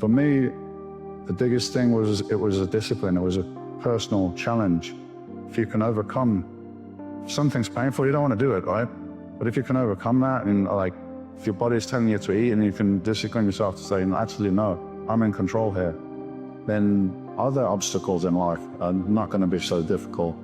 For me, the biggest thing was it was a discipline. It was a personal challenge. If you can overcome something's painful, you don't want to do it, right? But if you can overcome that, and like if your body's telling you to eat and you can discipline yourself to say, actually, no, I'm in control here, then other obstacles in life are not going to be so difficult.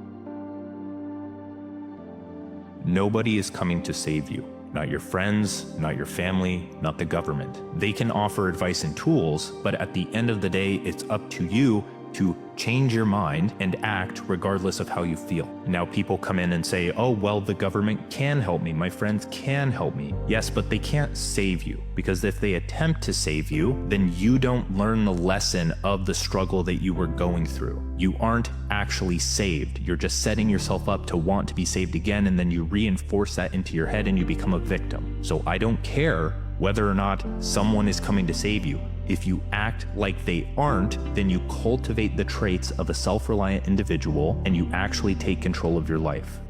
Nobody is coming to save you. Not your friends, not your family, not the government. They can offer advice and tools, but at the end of the day, it's up to you to change your mind and act regardless of how you feel. Now people come in and say, oh, well, the government can help me, my friends can help me. Yes, but they can't save you, because if they attempt to save you, then you don't learn the lesson of the struggle that you were going through. You aren't actually saved. You're just setting yourself up to want to be saved again, and then you reinforce that into your head and you become a victim. So I don't care whether or not someone is coming to save you. If you act like they aren't, then you cultivate the traits of a self-reliant individual and you actually take control of your life.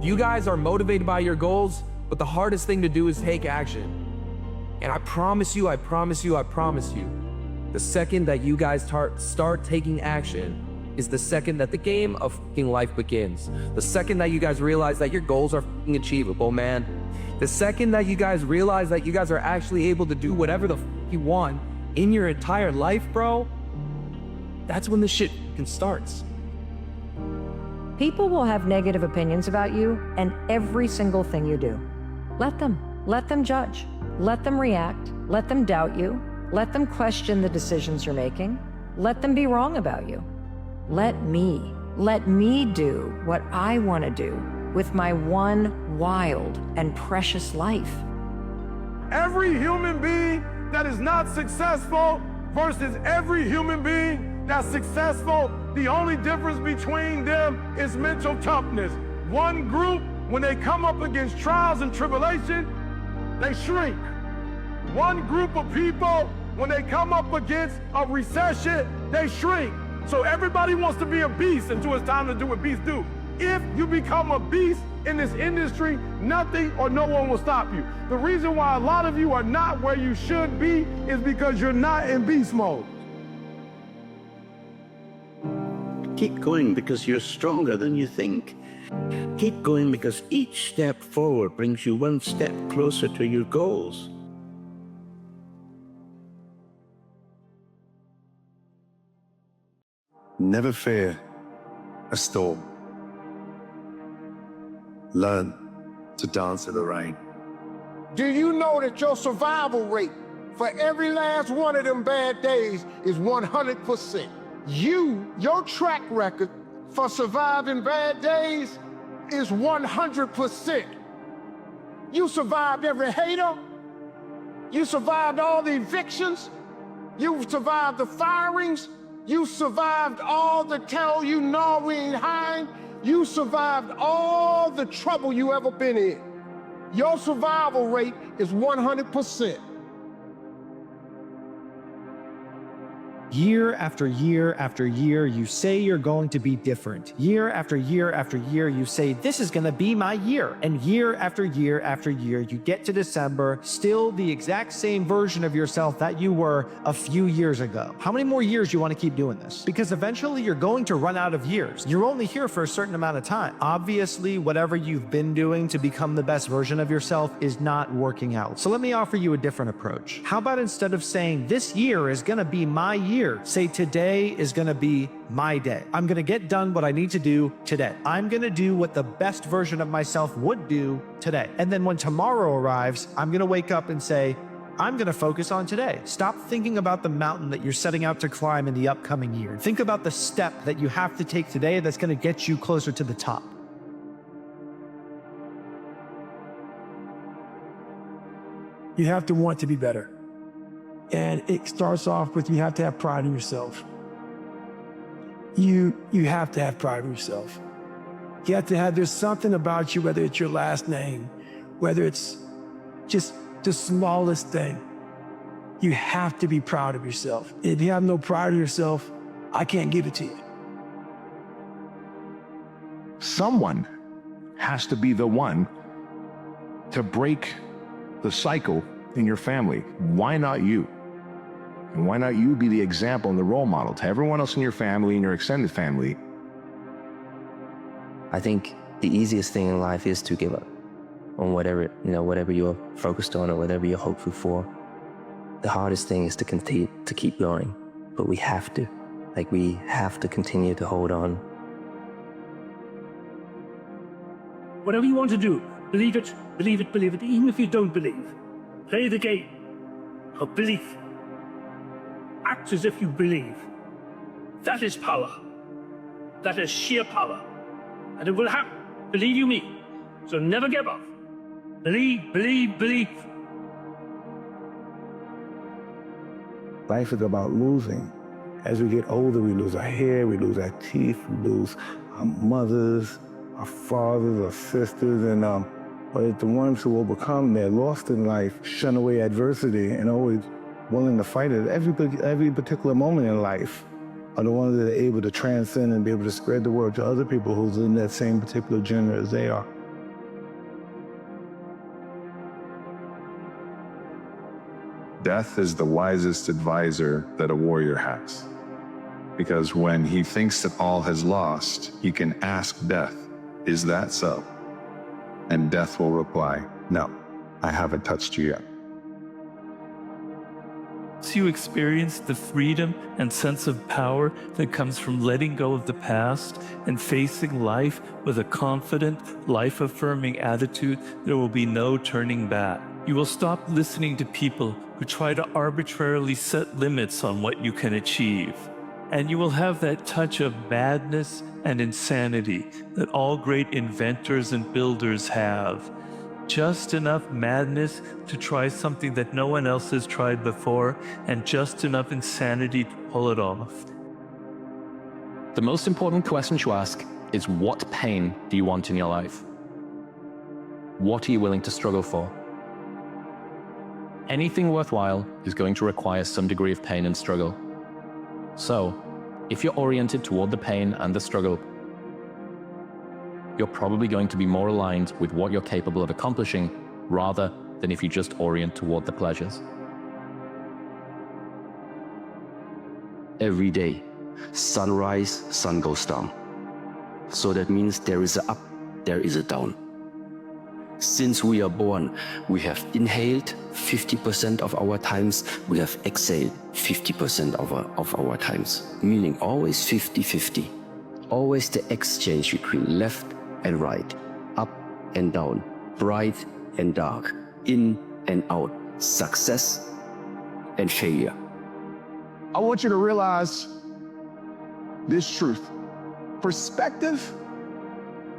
You guys are motivated by your goals, but the hardest thing to do is take action. And I promise you, the second that you guys start taking action is the second that the game of fucking life begins. The second that you guys realize that your goals are fucking achievable, man. The second that you guys realize that you guys are actually able to do whatever the fuck you want in your entire life, bro, that's when the shit starts. People will have negative opinions about you and every single thing you do. Let them judge, let them react, let them doubt you, let them question the decisions you're making, let them be wrong about you. Let me do what I want to do with my one wild and precious life. Every human being that is not successful versus every human being that's successful, the only difference between them is mental toughness. One group, when they come up against trials and tribulation, they shrink. One group of people, when they come up against a recession, they shrink. So everybody wants to be a beast until it's time to do what beasts do. If you become a beast in this industry, nothing or no one will stop you. The reason why a lot of you are not where you should be is because you're not in beast mode. Keep going because you're stronger than you think. Keep going because each step forward brings you one step closer to your goals. Never fear a storm. Learn to dance in the rain. Do you know that your survival rate for every last one of them bad days is 100%? Your track record for surviving bad days is 100%. You survived every hater. You survived all the evictions. You survived the firings. You survived all the tell you no, we ain't hiring. You survived all the trouble you ever been in. Your survival rate is 100%. Year after year after year, you say you're going to be different. Year after year after year, you say, this is gonna be my year. And year after year after year, you get to December, still the exact same version of yourself that you were a few years ago. How many more years do you want to keep doing this? Because eventually you're going to run out of years. You're only here for a certain amount of time. Obviously, whatever you've been doing to become the best version of yourself is not working out. So let me offer you a different approach. How about instead of saying, this year is gonna be my year, say today is gonna be my day. I'm gonna get done what I need to do today. I'm gonna do what the best version of myself would do today. And then when tomorrow arrives, I'm gonna wake up and say, I'm gonna focus on today. Stop thinking about the mountain that you're setting out to climb in the upcoming year. Think about the step that you have to take today that's gonna get you closer to the top. You have to want to be better. And it starts off with, you have to have pride in yourself. You have to have pride in yourself. You have to have, there's something about you, whether it's your last name, whether it's just the smallest thing. You have to be proud of yourself. If you have no pride in yourself, I can't give it to you. Someone has to be the one to break the cycle in your family. Why not you? And why not you be the example and the role model to everyone else in your family and your extended family? I think the easiest thing in life is to give up on whatever you're focused on or whatever you're hopeful for. The hardest thing is to continue to keep going, but we have to continue to hold on. Whatever you want to do, believe it, believe it, believe it, even if you don't believe. Play the game of belief. Act as if you believe. That is power. That is sheer power. And it will happen, believe you me. So never give up. Believe, believe, believe. Life is about losing. As we get older, we lose our hair, we lose our teeth, we lose our mothers, our fathers, our sisters, and but it's the ones who overcome, they're lost in life, shun away adversity, and always willing to fight it. Every particular moment in life are the ones that are able to transcend and be able to spread the word to other people who's in that same particular genre as they are. Death is the wisest advisor that a warrior has. Because when he thinks that all has lost, he can ask death, "Is that so?" And death will reply, "No, I haven't touched you yet." So you experience the freedom and sense of power that comes from letting go of the past and facing life with a confident, life-affirming attitude. There will be no turning back. You will stop listening to people who try to arbitrarily set limits on what you can achieve. And you will have that touch of madness and insanity that all great inventors and builders have. Just enough madness to try something that no one else has tried before, and just enough insanity to pull it off. The most important question to ask is, what pain do you want in your life? What are you willing to struggle for? Anything worthwhile is going to require some degree of pain and struggle. So, if you're oriented toward the pain and the struggle, you're probably going to be more aligned with what you're capable of accomplishing rather than if you just orient toward the pleasures. Every day, sunrise, sun goes down. So that means there is a up, there is a down. Since we are born, we have inhaled 50% of our times, we have exhaled 50% of our times, meaning always 50-50. Always the exchange between left and right, up and down, bright and dark, in and out, success and failure. I want you to realize this truth. Perspective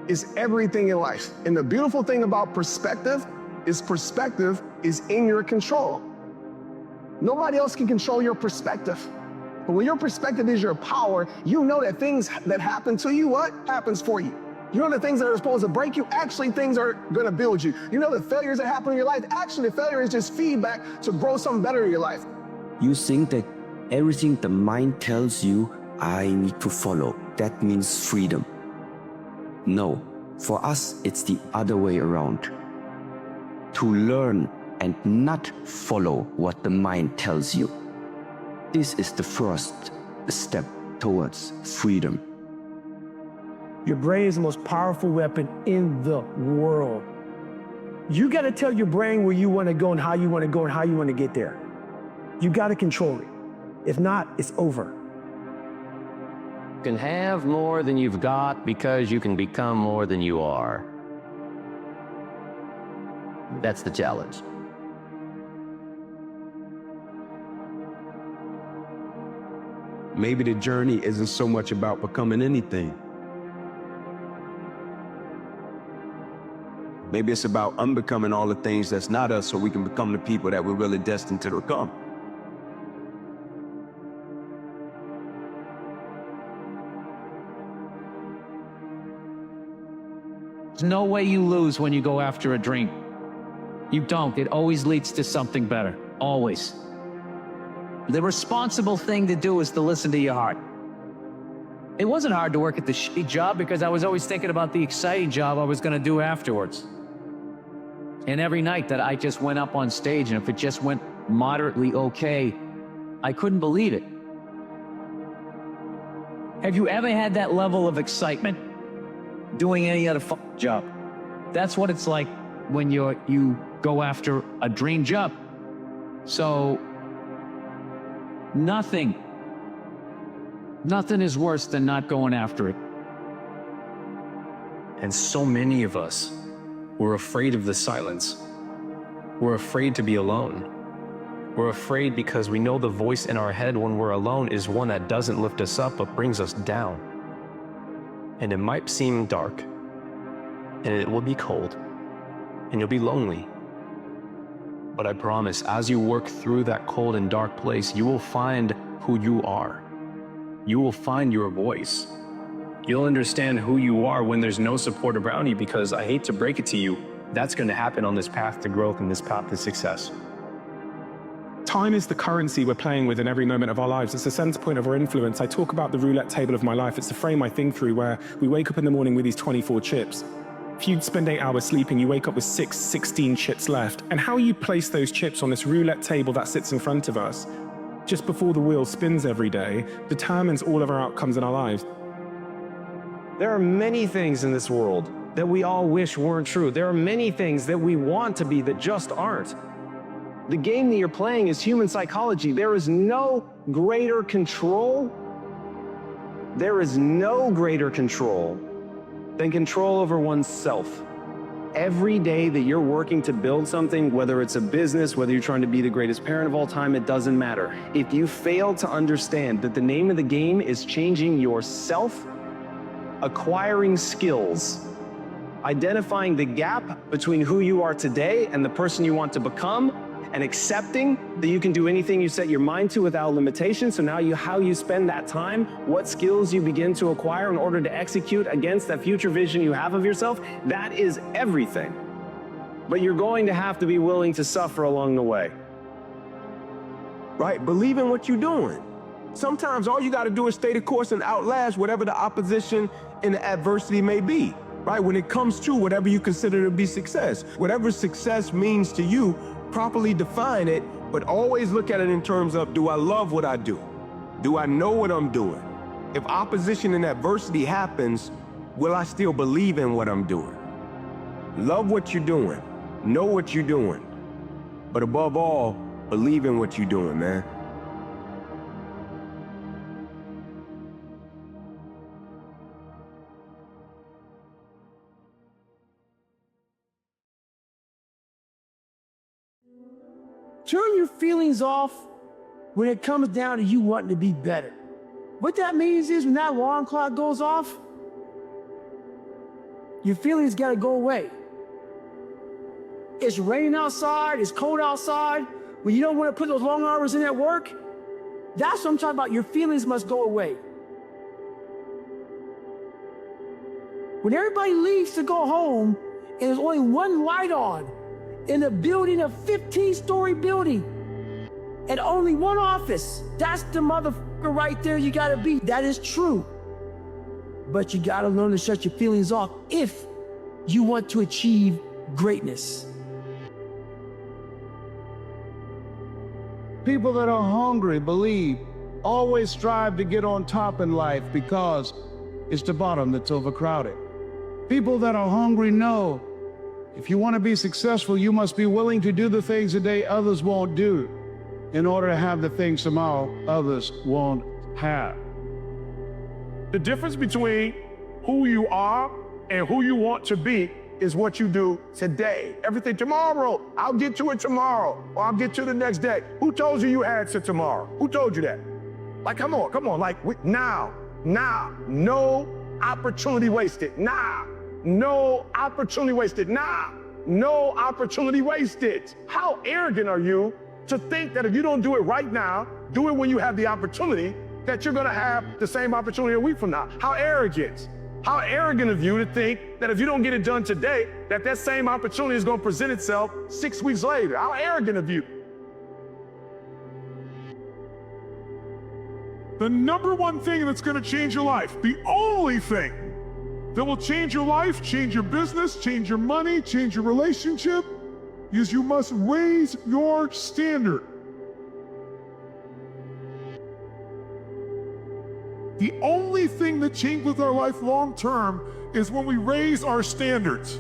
is everything in life. And the beautiful thing about perspective is in your control. Nobody else can control your perspective. But when your perspective is your power, you know that things that happen to you, what happens for you? You know the things that are supposed to break you, actually things are gonna build you. You know the failures that happen in your life, actually the failure is just feedback to grow something better in your life. You think that everything the mind tells you, I need to follow. That means freedom. No, for us, it's the other way around. To learn and not follow what the mind tells you. This is the first step towards freedom. Your brain is the most powerful weapon in the world. You got to tell your brain where you want to go and how you want to go and how you want to get there. You got to control it. If not, it's over. You can have more than you've got because you can become more than you are. That's the challenge. Maybe the journey isn't so much about becoming anything. Maybe it's about unbecoming all the things that's not us so we can become the people that we're really destined to become. There's no way you lose when you go after a dream. You don't. It always leads to something better. Always. The responsible thing to do is to listen to your heart. It wasn't hard to work at the shitty job because I was always thinking about the exciting job I was going to do afterwards. And every night that I just went up on stage, and if it just went moderately okay, I couldn't believe it. Have you ever had that level of excitement doing any other job? That's what it's like when you go after a dream job. So nothing is worse than not going after it. And so many of us, we're afraid of the silence. We're afraid to be alone. We're afraid because we know the voice in our head when we're alone is one that doesn't lift us up but brings us down. And it might seem dark, and it will be cold, and you'll be lonely. But I promise, as you work through that cold and dark place, you will find who you are. You will find your voice. You'll understand who you are when there's no support around you, because I hate to break it to you, that's going to happen on this path to growth and this path to success. Time is the currency we're playing with in every moment of our lives. It's the center point of our influence. I talk about the roulette table of my life. It's the frame I think through, where we wake up in the morning with these 24 chips. If you spend 8 hours sleeping, you wake up with 16 chips left. And how you place those chips on this roulette table that sits in front of us, just before the wheel spins every day, determines all of our outcomes in our lives. There are many things in this world that we all wish weren't true. There are many things that we want to be that just aren't. The game that you're playing is human psychology. There is no greater control. There is no greater control than control over oneself. Every day that you're working to build something, whether it's a business, whether you're trying to be the greatest parent of all time, it doesn't matter. If you fail to understand that the name of the game is changing yourself, acquiring skills, identifying the gap between who you are today and the person you want to become, and accepting that you can do anything you set your mind to without limitation. So now how you spend that time, what skills you begin to acquire in order to execute against that future vision you have of yourself, that is everything. But you're going to have to be willing to suffer along the way. Right? Believe in what you're doing. Sometimes all you got to do is stay the course and outlast whatever the opposition and the adversity may be. Right? When it comes to whatever you consider to be success, whatever success means to you, properly define it, but always look at it in terms of, do I love what I do? Do I know what I'm doing? If opposition and adversity happens, will I still believe in what I'm doing? Love what you're doing. Know what you're doing. But above all, believe in what you're doing, man. Turn your feelings off when it comes down to you wanting to be better. What that means is when that alarm clock goes off, your feelings gotta go away. It's raining outside, it's cold outside, when you don't want to put those long hours in at work, that's what I'm talking about. Your feelings must go away. When everybody leaves to go home and there's only one light on, in a building, a 15-story building, and only one office. That's the motherfucker right there you gotta be. That is true. But you gotta learn to shut your feelings off if you want to achieve greatness. People that are hungry believe, always strive to get on top in life because it's the bottom that's overcrowded. People that are hungry know if you want to be successful, you must be willing to do the things today others won't do in order to have the things tomorrow others won't have. The difference between who you are and who you want to be is what you do today. Everything tomorrow, I'll get to it tomorrow, or I'll get to the next day. Who told you you had to tomorrow? Who told you that? Like, come on, like now, no opportunity wasted, now. No opportunity wasted. No opportunity wasted. How arrogant are you to think that if you don't do it right now, do it when you have the opportunity, that you're gonna have the same opportunity a week from now? How arrogant. How arrogant of you to think that if you don't get it done today, that same opportunity is gonna present itself 6 weeks later. How arrogant of you. The number one thing that's gonna change your life, the only thing that will change your life, change your business, change your money, change your relationship, is you must raise your standard. The only thing that changes with our life long term is when we raise our standards.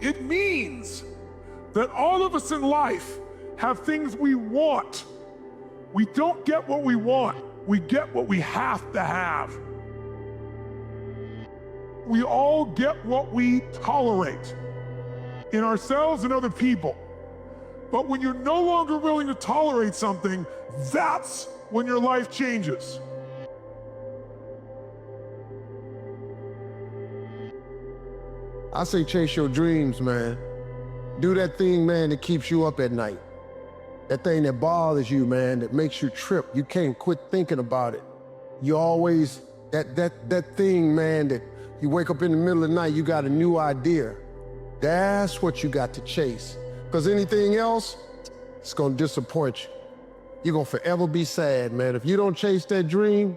It means that all of us in life have things we want. We don't get what we want, we get what we have to have. We all get what we tolerate in ourselves and other people. But when you're no longer willing to tolerate something, that's when your life changes. I say chase your dreams, man. Do that thing, man, that keeps you up at night. That thing that bothers you, man, that makes you trip. You can't quit thinking about it. You always, that thing, man, that you wake up in the middle of the night, you got a new idea. That's what you got to chase. Because anything else, it's gonna disappoint you. You're gonna forever be sad, man. If you don't chase that dream,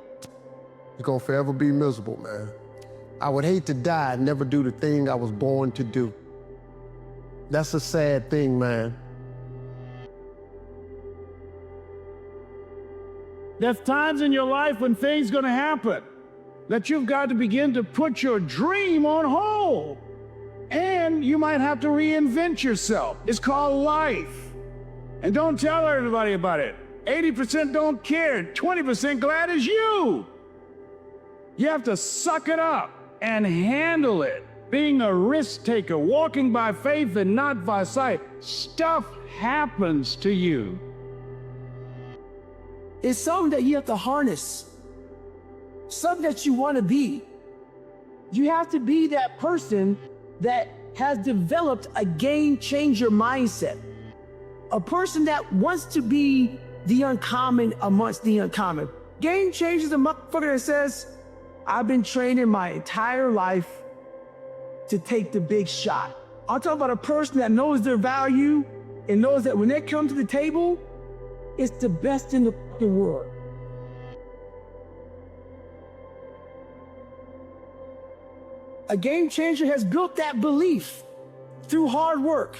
you're gonna forever be miserable, man. I would hate to die and never do the thing I was born to do. That's a sad thing, man. There's times in your life when things are gonna happen that you've got to begin to put your dream on hold. And you might have to reinvent yourself. It's called life. And don't tell everybody about it. 80% don't care, 20% glad as you. You have to suck it up and handle it. Being a risk taker, walking by faith and not by sight. Stuff happens to you. It's something that you have to harness. Something that you want to be. You have to be that person that has developed a game changer mindset. A person that wants to be the uncommon amongst the uncommon. Game changer is a motherfucker that says, I've been training my entire life to take the big shot. I'm talking about a person that knows their value and knows that when they come to the table, it's the best in the fucking world. A game changer has built that belief through hard work.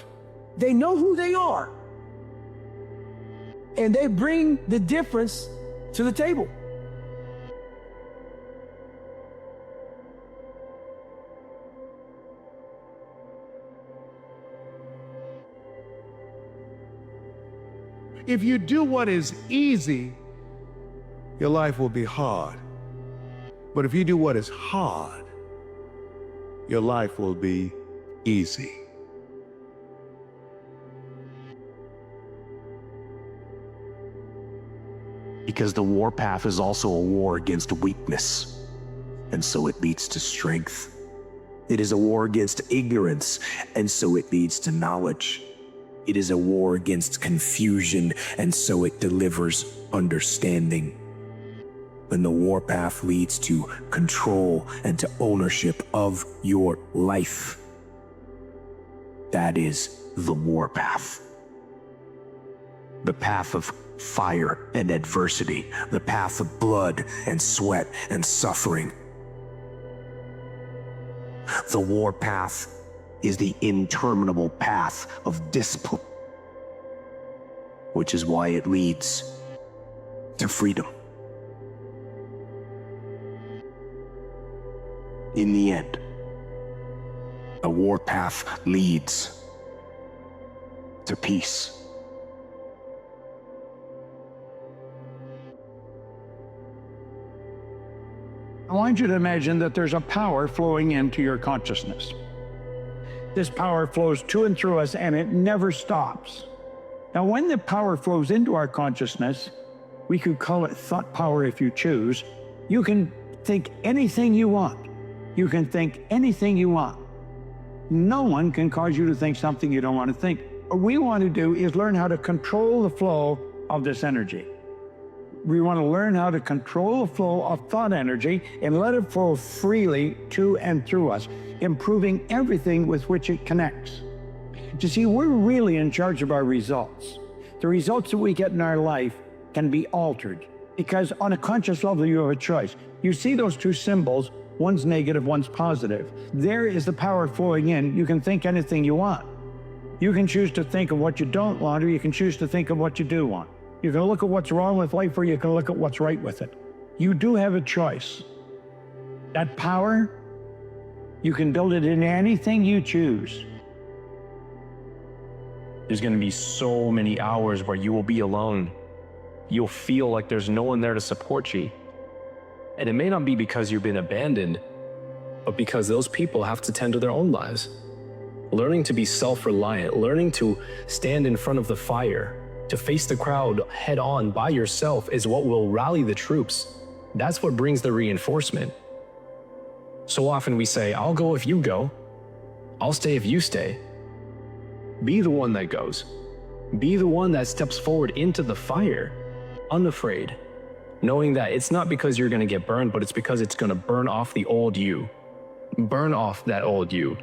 They know who they are. And they bring the difference to the table. If you do what is easy, your life will be hard. But if you do what is hard, your life will be easy. Because the warpath is also a war against weakness, and so it leads to strength. It is a war against ignorance, and so it leads to knowledge. It is a war against confusion, and so it delivers understanding. And the warpath leads to control and to ownership of your life. That is the warpath. The path of fire and adversity, the path of blood and sweat and suffering. The warpath is the interminable path of discipline, which is why it leads to freedom. In the end, a warpath leads to peace. I want you to imagine that there's a power flowing into your consciousness. This power flows to and through us, and it never stops. Now, when the power flows into our consciousness, we could call it thought power if you choose. You can think anything you want. You can think anything you want. No one can cause you to think something you don't want to think. What we want to do is learn how to control the flow of this energy. We want to learn how to control the flow of thought energy and let it flow freely to and through us, improving everything with which it connects. You see, we're really in charge of our results. The results that we get in our life can be altered because on a conscious level, you have a choice. You see those two symbols, one's negative, one's positive. There is the power flowing in. You can think anything you want. You can choose to think of what you don't want, or you can choose to think of what you do want. You can look at what's wrong with life, or you can look at what's right with it. You do have a choice. That power, you can build it in anything you choose. There's going to be so many hours where you will be alone. You'll feel like there's no one there to support you. And it may not be because you've been abandoned, but because those people have to tend to their own lives. Learning to be self-reliant, learning to stand in front of the fire, to face the crowd head on by yourself is what will rally the troops. That's what brings the reinforcement. So often we say, I'll go if you go. I'll stay if you stay. Be the one that goes. Be the one that steps forward into the fire, unafraid, knowing that it's not because you're going to get burned, but it's because it's going to burn off the old you. Burn off that old you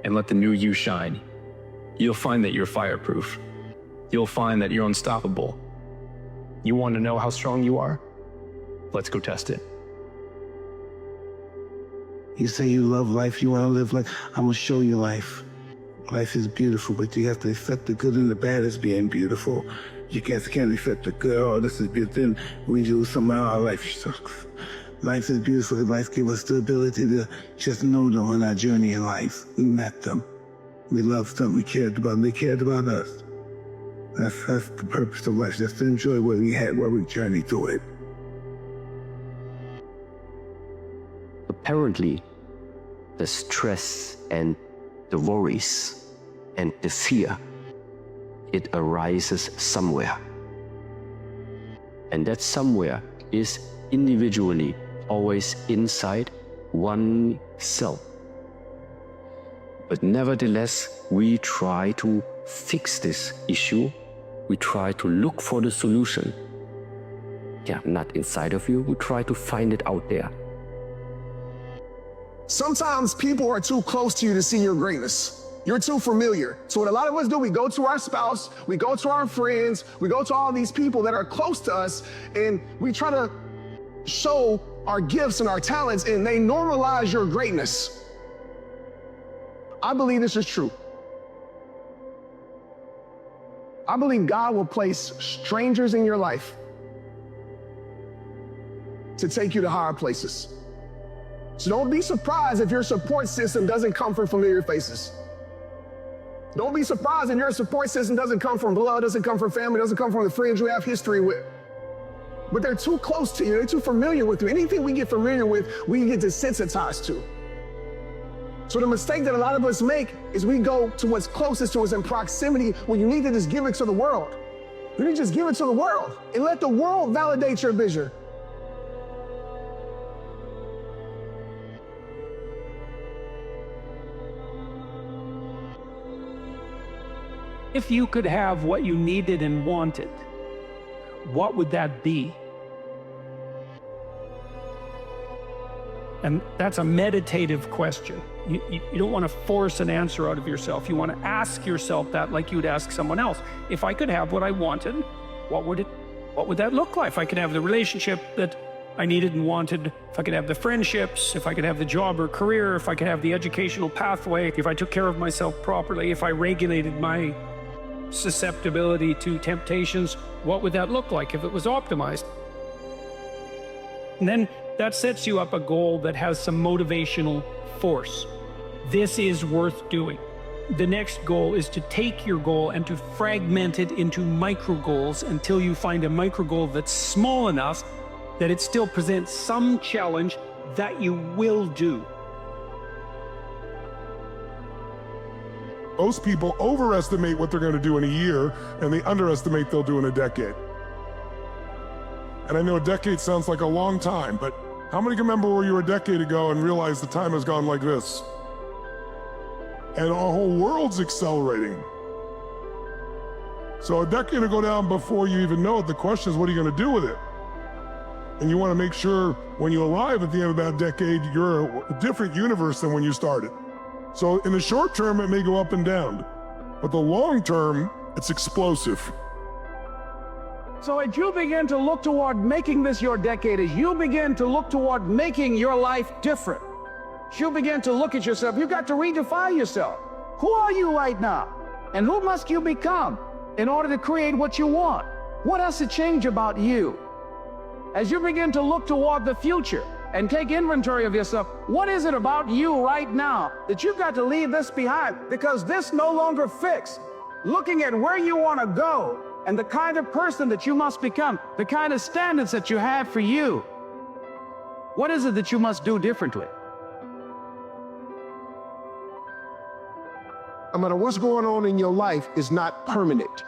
and let the new you shine. You'll find that you're fireproof. You'll find that you're unstoppable. You want to know how strong you are? Let's go test it. You say you love life, you want to live life. I'm going to show you life. Life is beautiful, but you have to accept the good and the bad as being beautiful. You can't accept the good, oh, this is beautiful. Then we do somehow our life sucks. Life is beautiful. Life gives us the ability to just know them on our journey in life. We met them. We loved them. We cared about them. They cared about us. That's the purpose of life, just to enjoy what we had while we journeyed through it. Apparently, the stress and the worries and the fear, it arises somewhere. And that somewhere is individually always inside one cell. But nevertheless, we try to fix this issue. We try to look for the solution. Yeah, not inside of you. We try to find it out there. Sometimes people are too close to you to see your greatness. You're too familiar. So what a lot of us do, we go to our spouse, we go to our friends, we go to all these people that are close to us, and we try to show our gifts and our talents, and they normalize your greatness. I believe this is true. I believe God will place strangers in your life to take you to higher places. So don't be surprised if your support system doesn't come from familiar faces. Don't be surprised if your support system doesn't come from blood, doesn't come from family, doesn't come from the friends you have history with. But they're too close to you, they're too familiar with you. Anything we get familiar with, we get desensitized to. So the mistake that a lot of us make is we go to what's closest to us in proximity when you need to just give it to the world. You need to just give it to the world and let the world validate your vision. If you could have what you needed and wanted, what would that be? And that's a meditative question. You don't want to force an answer out of yourself. You want to ask yourself that like you'd ask someone else. If I could have what I wanted, what would that look like? If I could have the relationship that I needed and wanted, if I could have the friendships, if I could have the job or career, if I could have the educational pathway, if I took care of myself properly, if I regulated my susceptibility to temptations, what would that look like if it was optimized? And then that sets you up a goal that has some motivational force. This is worth doing. The next goal is to take your goal and to fragment it into micro goals until you find a micro goal that's small enough that it still presents some challenge that you will do. Most people overestimate what they're going to do in a year, and they underestimate they'll do in a decade. And I know a decade sounds like a long time, but how many can remember where you were a decade ago and realize the time has gone like this? And our whole world's accelerating. So a decade will go down before you even know it. The question is, what are you going to do with it? And you want to make sure when you arrive at the end of that decade, you're a different universe than when you started. So in the short term, it may go up and down, but the long term, it's explosive. So as you begin to look toward making this your decade, as you begin to look toward making your life different, as you begin to look at yourself, you've got to redefine yourself. Who are you right now? And who must you become in order to create what you want? What has to change about you? As you begin to look toward the future and take inventory of yourself, what is it about you right now that you've got to leave this behind? Because this no longer fits. Looking at where you want to go and the kind of person that you must become, the kind of standards that you have for you, what is it that you must do differently? No matter what's going on in your life is not permanent.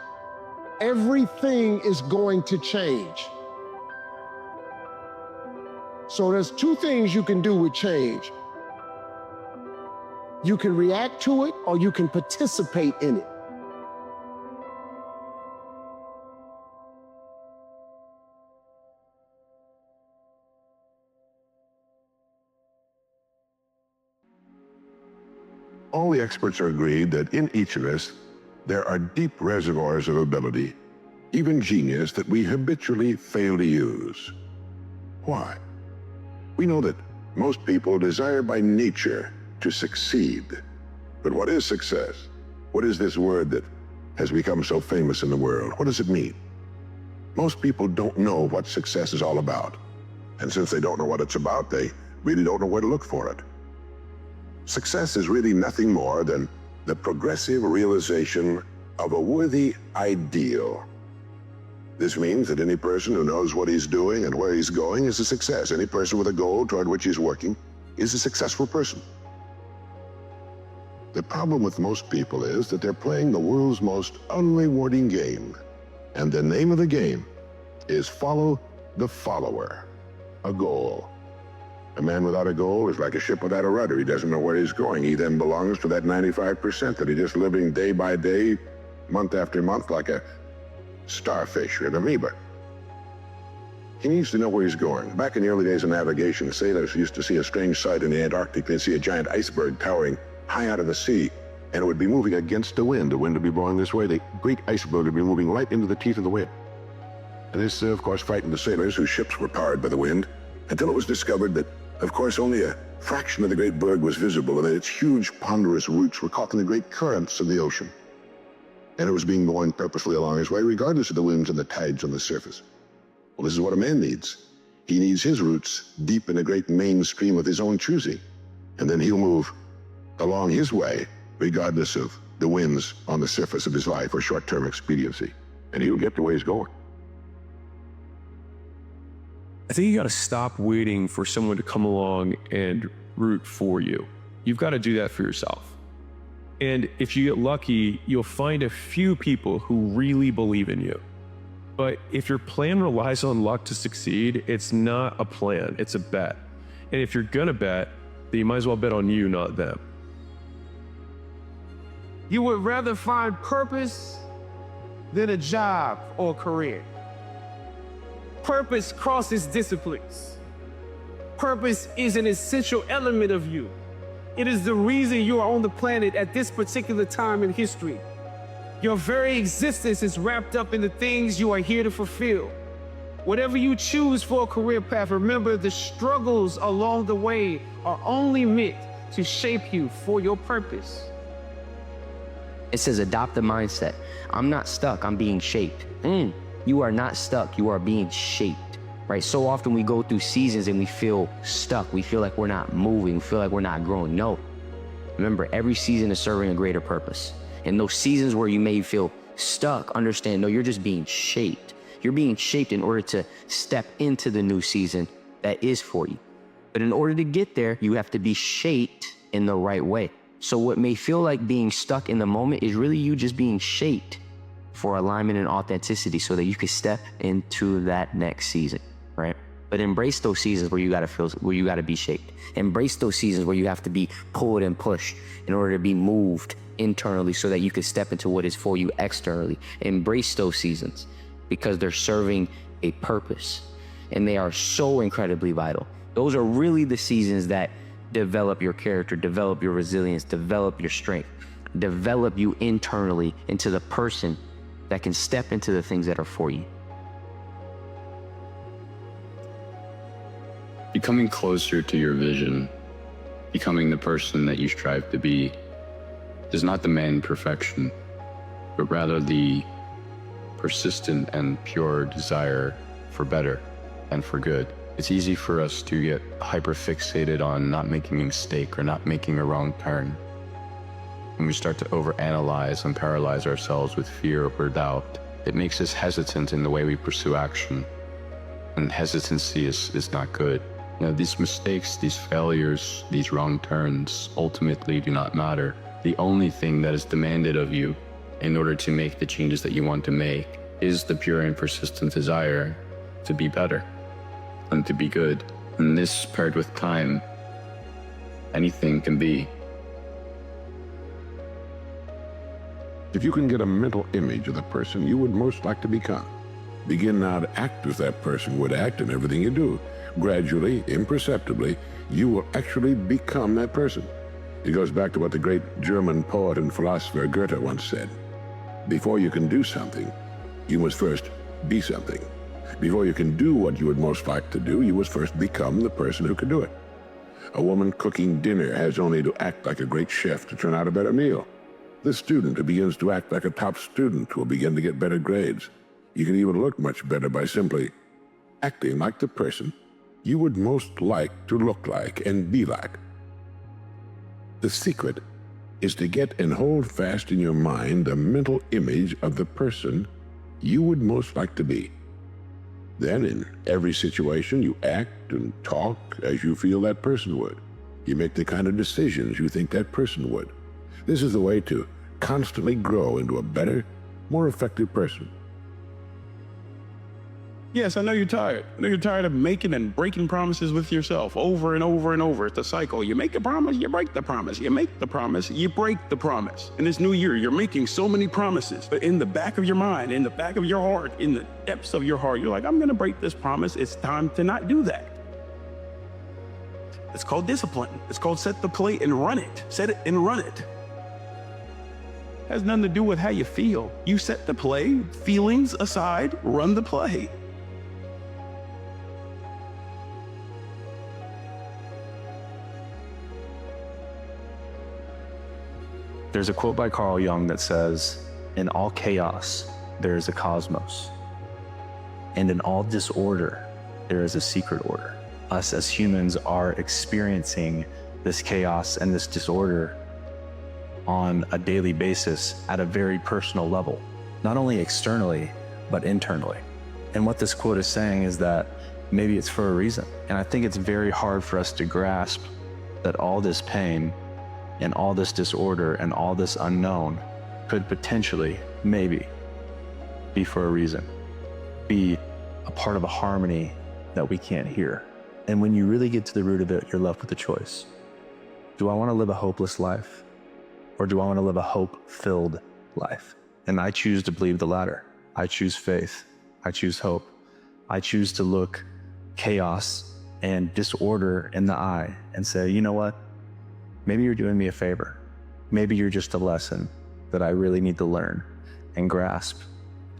Everything is going to change. So there's two things you can do with change. You can react to it or you can participate in it. All the experts are agreed that in each of us, there are deep reservoirs of ability, even genius, that we habitually fail to use. Why? We know that most people desire by nature to succeed. But what is success? What is this word that has become so famous in the world? What does it mean? Most people don't know what success is all about. And since they don't know what it's about, they really don't know where to look for it. Success is really nothing more than the progressive realization of a worthy ideal. This means that any person who knows what he's doing and where he's going is a success. Any person with a goal toward which he's working is a successful person. The problem with most people is that they're playing the world's most unrewarding game. And the name of the game is follow the follower, a goal. A man without a goal is like a ship without a rudder. He doesn't know where he's going. He then belongs to that 95% that he's just living day by day, month after month, like a starfish or an amoeba. He needs to know where he's going. Back in the early days of navigation, sailors used to see a strange sight in the Antarctic. They'd see a giant iceberg towering high out of the sea, and it would be moving against the wind. The wind would be blowing this way. The great iceberg would be moving right into the teeth of the wind. And this, of course, frightened the sailors whose ships were powered by the wind, until it was discovered that, of course, only a fraction of the great berg was visible, and that its huge, ponderous roots were caught in the great currents of the ocean. And it was being borne purposely along his way, regardless of the winds and the tides on the surface. Well, this is what a man needs. He needs his roots deep in a great mainstream of his own choosing. And then he'll move along his way, regardless of the winds on the surface of his life or short-term expediency. And he'll get to where he's going. I think you got to stop waiting for someone to come along and root for you. You've got to do that for yourself. And if you get lucky, you'll find a few people who really believe in you. But if your plan relies on luck to succeed, it's not a plan, it's a bet. And if you're gonna bet, then you might as well bet on you, not them. You would rather find purpose than a job or career. Purpose crosses disciplines. Purpose is an essential element of you. It is the reason you are on the planet at this particular time in history. Your very existence is wrapped up in the things you are here to fulfill. Whatever you choose for a career path, remember the struggles along the way are only meant to shape you for your purpose. It says adopt the mindset. I'm not stuck, I'm being shaped. You are not stuck, you are being shaped. Right? So often we go through seasons and we feel stuck. We feel like we're not moving, we feel like we're not growing. No. Remember, every season is serving a greater purpose. And those seasons where you may feel stuck, understand, no, you're just being shaped. You're being shaped in order to step into the new season that is for you. But in order to get there, you have to be shaped in the right way. So what may feel like being stuck in the moment is really you just being shaped for alignment and authenticity so that you can step into that next season, right? But embrace those seasons where you gotta be shaped. Embrace those seasons where you have to be pulled and pushed in order to be moved internally so that you can step into what is for you externally. Embrace those seasons because they're serving a purpose and they are so incredibly vital. Those are really the seasons that develop your character, develop your resilience, develop your strength, develop you internally into the person that can step into the things that are for you. Becoming closer to your vision, becoming the person that you strive to be, does not demand perfection, but rather the persistent and pure desire for better. and for good. It's easy for us to get hyper-fixated on not making a mistake or not making a wrong turn. When we start to overanalyze and paralyze ourselves with fear or doubt, it makes us hesitant in the way we pursue action. And hesitancy is not good. These mistakes, these failures, these wrong turns ultimately do not matter. The only thing that is demanded of you in order to make the changes that you want to make is the pure and persistent desire to be better and to be good. And this, paired with time, anything can be. If you can get a mental image of the person you would most like to become, begin now to act as that person would act in everything you do. Gradually, imperceptibly, you will actually become that person. It goes back to what the great German poet and philosopher Goethe once said. Before you can do something, you must first be something. Before you can do what you would most like to do, you must first become the person who can do it. A woman cooking dinner has only to act like a great chef to turn out a better meal. The student who begins to act like a top student will begin to get better grades. You can even look much better by simply acting like the person you would most like to look like and be like. The secret is to get and hold fast in your mind the mental image of the person you would most like to be. Then in every situation you act and talk as you feel that person would. You make the kind of decisions you think that person would. This is the way to constantly grow into a better, more effective person. Yes, I know you're tired. I know you're tired of making and breaking promises with yourself over and over and over. It's a cycle. You make a promise, you break the promise. You make the promise, you break the promise. In this new year, you're making so many promises. But in the back of your mind, in the back of your heart, in the depths of your heart, you're like, I'm going to break this promise. It's time to not do that. It's called discipline. It's called set the plate and run it. Set it and run it. Has nothing to do with how you feel. You set the play, feelings aside, run the play. There's a quote by Carl Jung that says, "In all chaos, there is a cosmos. And in all disorder, there is a secret order." Us as humans are experiencing this chaos and this disorder on a daily basis at a very personal level, not only externally, but internally. And what this quote is saying is that maybe it's for a reason. And I think it's very hard for us to grasp that all this pain and all this disorder and all this unknown could potentially, maybe, be for a reason, be a part of a harmony that we can't hear. And when you really get to the root of it, you're left with a choice. Do I want to live a hopeless life? Or do I want to live a hope-filled life? And I choose to believe the latter. I choose faith. I choose hope. I choose to look chaos and disorder in the eye and say, you know what? Maybe you're doing me a favor. Maybe you're just a lesson that I really need to learn and grasp,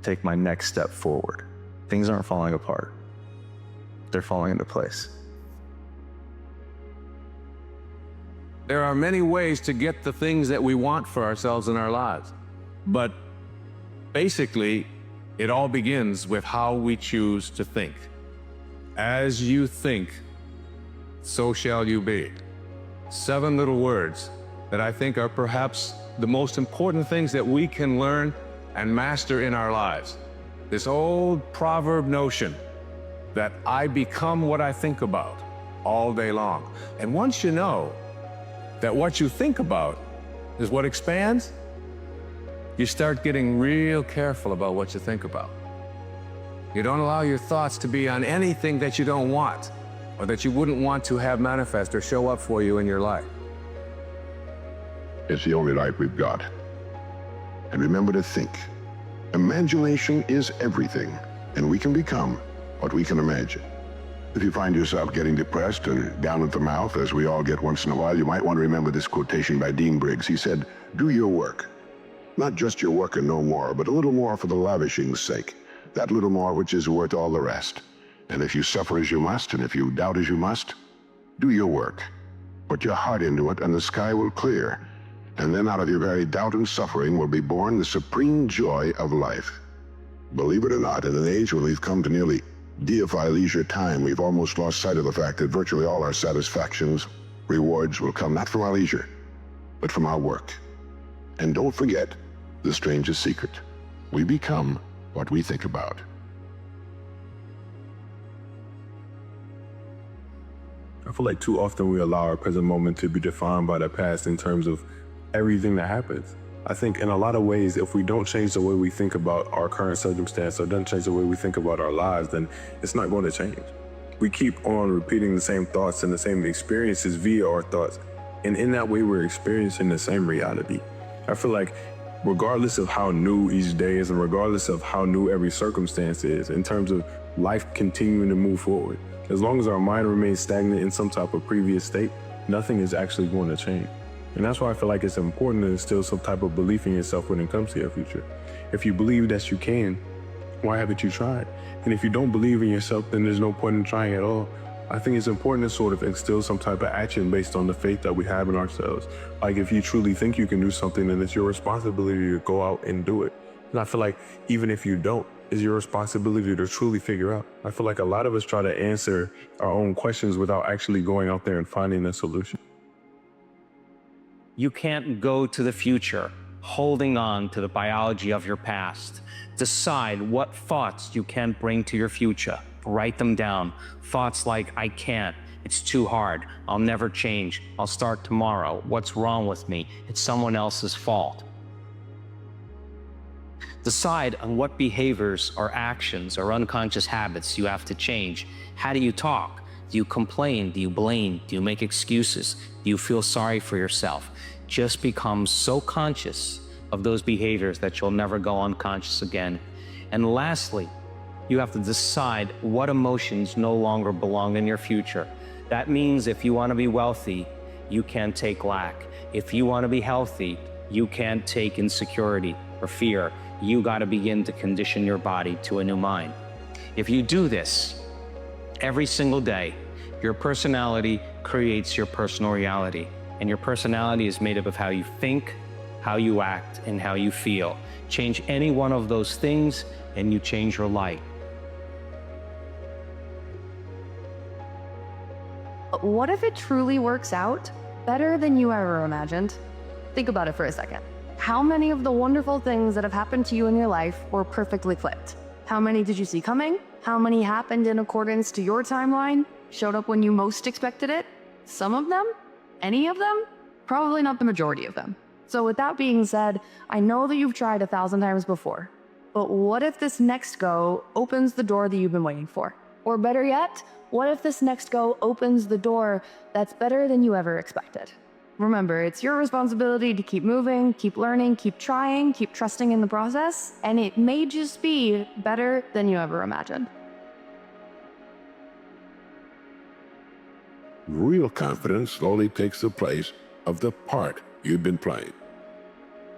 take my next step forward. Things aren't falling apart. They're falling into place. There are many ways to get the things that we want for ourselves in our lives. But basically, it all begins with how we choose to think. As you think, so shall you be. 7 little words that I think are perhaps the most important things that we can learn and master in our lives. This old proverb notion that I become what I think about all day long. And once you know that what you think about is what expands, you start getting real careful about what you think about. You don't allow your thoughts to be on anything that you don't want or that you wouldn't want to have manifest or show up for you in your life. It's the only life we've got. And remember to think. Imagination is everything, and we can become what we can imagine. If you find yourself getting depressed and down at the mouth, as we all get once in a while, you might want to remember this quotation by Dean Briggs. He said, "Do your work. Not just your work and no more, but a little more for the lavishing's sake. That little more which is worth all the rest. And if you suffer as you must, and if you doubt as you must, do your work. Put your heart into it, and the sky will clear. And then out of your very doubt and suffering will be born the supreme joy of life." Believe it or not, in an age where we've come to nearly deify leisure time, we've almost lost sight of the fact that virtually all our satisfactions, rewards will come not from our leisure, but from our work. And don't forget the strangest secret. We become what we think about. I feel like too often we allow our present moment to be defined by the past in terms of everything that happens. I think in a lot of ways, if we don't change the way we think about our current circumstance or don't change the way we think about our lives, then it's not going to change. We keep on repeating the same thoughts and the same experiences via our thoughts. And in that way, we're experiencing the same reality. I feel like regardless of how new each day is and regardless of how new every circumstance is, in terms of life continuing to move forward, as long as our mind remains stagnant in some type of previous state, nothing is actually going to change. And that's why I feel like it's important to instill some type of belief in yourself when it comes to your future. If you believe that you can, why haven't you tried? And if you don't believe in yourself, then there's no point in trying at all. I think it's important to sort of instill some type of action based on the faith that we have in ourselves. Like if you truly think you can do something, then it's your responsibility to go out and do it. And I feel like even if you don't, it's your responsibility to truly figure out. I feel like a lot of us try to answer our own questions without actually going out there and finding a solution. You can't go to the future holding on to the biology of your past. Decide what thoughts you can bring to your future. Write them down. Thoughts like, I can't, it's too hard, I'll never change, I'll start tomorrow, what's wrong with me, it's someone else's fault. Decide on what behaviors or actions or unconscious habits you have to change. How do you talk? Do you complain? Do you blame? Do you make excuses? Do you feel sorry for yourself? Just become so conscious of those behaviors that you'll never go unconscious again. And lastly, you have to decide what emotions no longer belong in your future. That means if you want to be wealthy, you can't take lack. If you want to be healthy, you can't take insecurity or fear. You got to begin to condition your body to a new mind. If you do this every single day, your personality creates your personal reality. And your personality is made up of how you think, how you act, and how you feel. Change any one of those things and you change your life. What if it truly works out better than you ever imagined? Think about it for a second. How many of the wonderful things that have happened to you in your life were perfectly clipped? How many did you see coming? How many happened in accordance to your timeline? Showed up when you most expected it? Some of them? Any of them? Probably not the majority of them. So with that being said, I know that you've tried 1,000 times before, but what if this next go opens the door that you've been waiting for? Or better yet, what if this next go opens the door that's better than you ever expected? Remember, it's your responsibility to keep moving, keep learning, keep trying, keep trusting in the process, and it may just be better than you ever imagined. Real confidence slowly takes the place of the part you've been playing.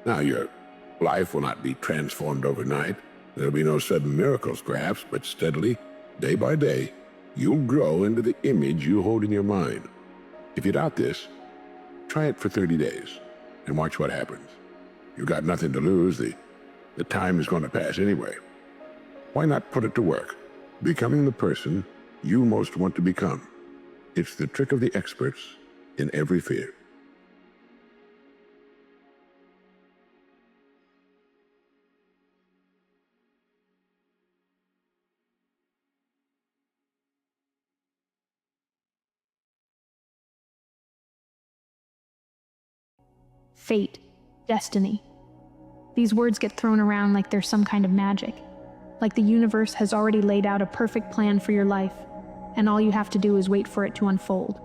Now, your life will not be transformed overnight. There'll be no sudden miracles, perhaps, but steadily, day by day, you'll grow into the image you hold in your mind. If you doubt this, try it for 30 days and watch what happens. You've got nothing to lose. The time is going to pass anyway. Why not put it to work, becoming the person you most want to become? It's the trick of the experts in every field. Fate, destiny. These words get thrown around like they're some kind of magic, like the universe has already laid out a perfect plan for your life, and all you have to do is wait for it to unfold.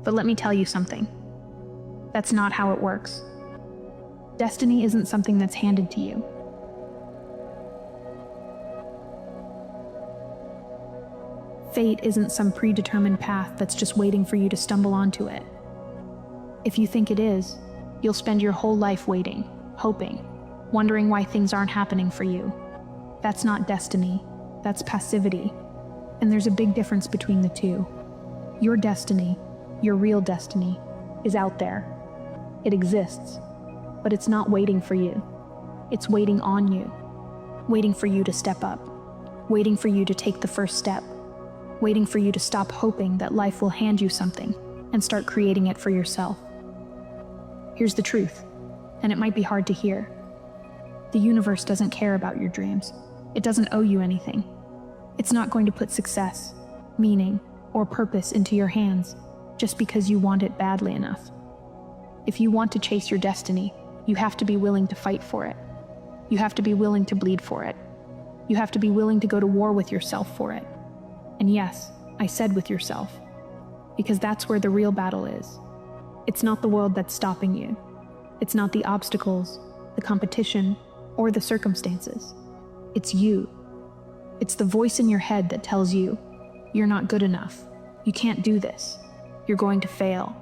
But let me tell you something. That's not how it works. Destiny isn't something that's handed to you. Fate isn't some predetermined path that's just waiting for you to stumble onto it. If you think it is, you'll spend your whole life waiting, hoping, wondering why things aren't happening for you. That's not destiny, that's passivity. And there's a big difference between the two. Your destiny, your real destiny, is out there. It exists, but it's not waiting for you. It's waiting on you. waiting for you to step up, waiting for you to take the first step, waiting for you to stop hoping that life will hand you something and start creating it for yourself. Here's the truth, and it might be hard to hear. The universe doesn't care about your dreams. It doesn't owe you anything. It's not going to put success, meaning, or purpose into your hands just because you want it badly enough. If you want to chase your destiny, you have to be willing to fight for it. You have to be willing to bleed for it. You have to be willing to go to war with yourself for it. And yes, I said with yourself, because that's where the real battle is. It's not the world that's stopping you. It's not the obstacles, the competition, or the circumstances. It's you. It's the voice in your head that tells you, you're not good enough. You can't do this. You're going to fail.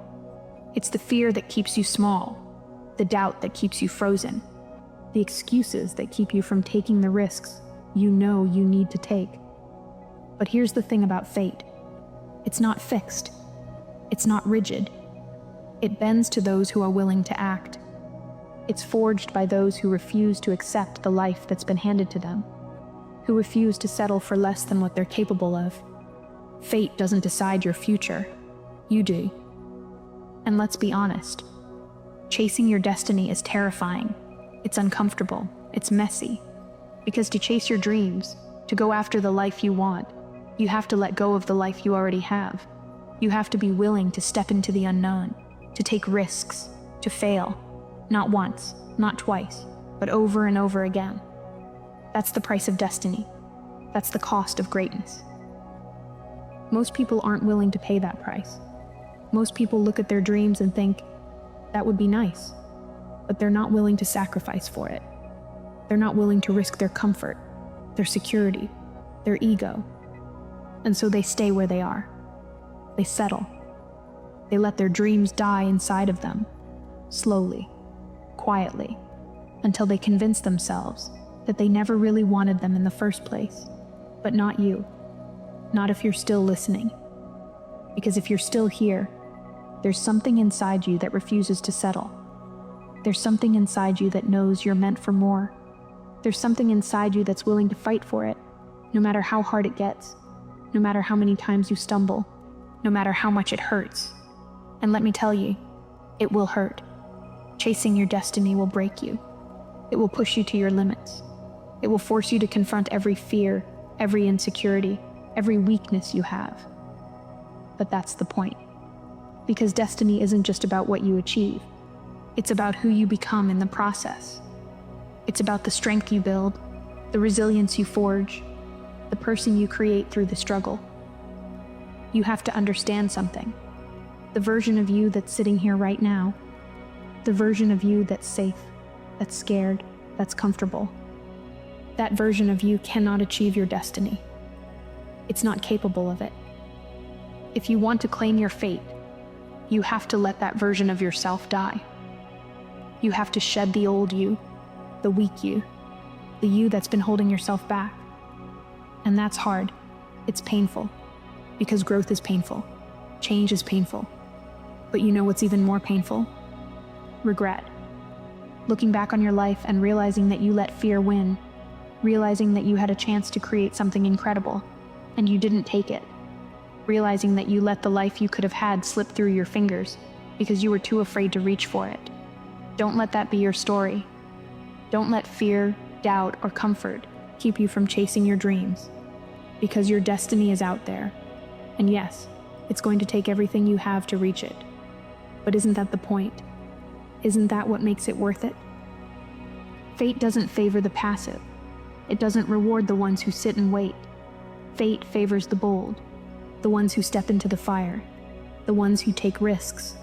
It's the fear that keeps you small, the doubt that keeps you frozen, the excuses that keep you from taking the risks you know you need to take. But here's the thing about fate. It's not fixed. It's not rigid. It bends to those who are willing to act. It's forged by those who refuse to accept the life that's been handed to them, who refuse to settle for less than what they're capable of. Fate doesn't decide your future. You do. And let's be honest. Chasing your destiny is terrifying. It's uncomfortable. It's messy. Because to chase your dreams, to go after the life you want, you have to let go of the life you already have. You have to be willing to step into the unknown, to take risks, to fail. Not once, not twice, but over and over again. That's the price of destiny. That's the cost of greatness. Most people aren't willing to pay that price. Most people look at their dreams and think, that would be nice, but they're not willing to sacrifice for it. They're not willing to risk their comfort, their security, their ego. And so they stay where they are. They settle. They let their dreams die inside of them, slowly, quietly, until they convince themselves that they never really wanted them in the first place. But not you. Not if you're still listening. Because if you're still here, there's something inside you that refuses to settle. There's something inside you that knows you're meant for more. There's something inside you that's willing to fight for it, no matter how hard it gets, no matter how many times you stumble, no matter how much it hurts. And let me tell you, it will hurt. Chasing your destiny will break you. It will push you to your limits. It will force you to confront every fear, every insecurity, every weakness you have. But that's the point. Because destiny isn't just about what you achieve. It's about who you become in the process. It's about the strength you build, the resilience you forge, the person you create through the struggle. You have to understand something. The version of you that's sitting here right now, the version of you that's safe, that's scared, that's comfortable, that version of you cannot achieve your destiny. It's not capable of it. If you want to claim your fate, you have to let that version of yourself die. You have to shed the old you, the weak you, the you that's been holding yourself back. And that's hard. It's painful. Because growth is painful. Change is painful. But you know what's even more painful? Regret. Looking back on your life and realizing that you let fear win. Realizing that you had a chance to create something incredible, and you didn't take it. Realizing that you let the life you could have had slip through your fingers because you were too afraid to reach for it. Don't let that be your story. Don't let fear, doubt, or comfort keep you from chasing your dreams. Because your destiny is out there. And yes, it's going to take everything you have to reach it. But isn't that the point? Isn't that what makes it worth it? Fate doesn't favor the passive. It doesn't reward the ones who sit and wait. Fate favors the bold, the ones who step into the fire, the ones who take risks,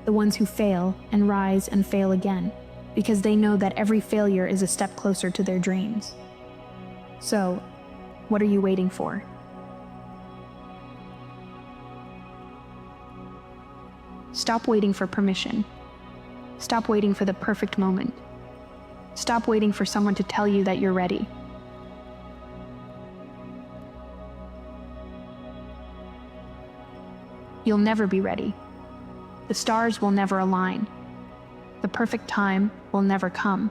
the ones who fail and rise and fail again, because they know that every failure is a step closer to their dreams. So, what are you waiting for? Stop waiting for permission. Stop waiting for the perfect moment. Stop waiting for someone to tell you that you're ready. You'll never be ready. The stars will never align. The perfect time will never come.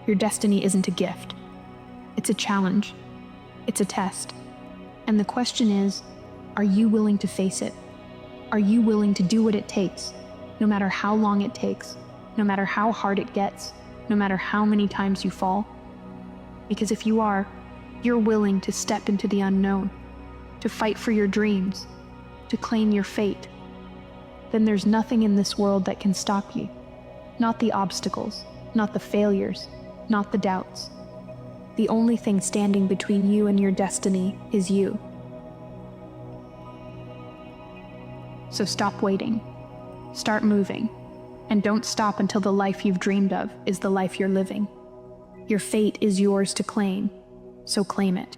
Your destiny isn't a gift. It's a challenge. It's a test. And the question is, are you willing to face it? Are you willing to do what it takes, no matter how long it takes, no matter how hard it gets, no matter how many times you fall? Because if you are, you're willing to step into the unknown, to fight for your dreams, to claim your fate. Then there's nothing in this world that can stop you. Not the obstacles, not the failures, not the doubts. The only thing standing between you and your destiny is you. So stop waiting. Start moving. And don't stop until the life you've dreamed of is the life you're living. Your fate is yours to claim, so claim it.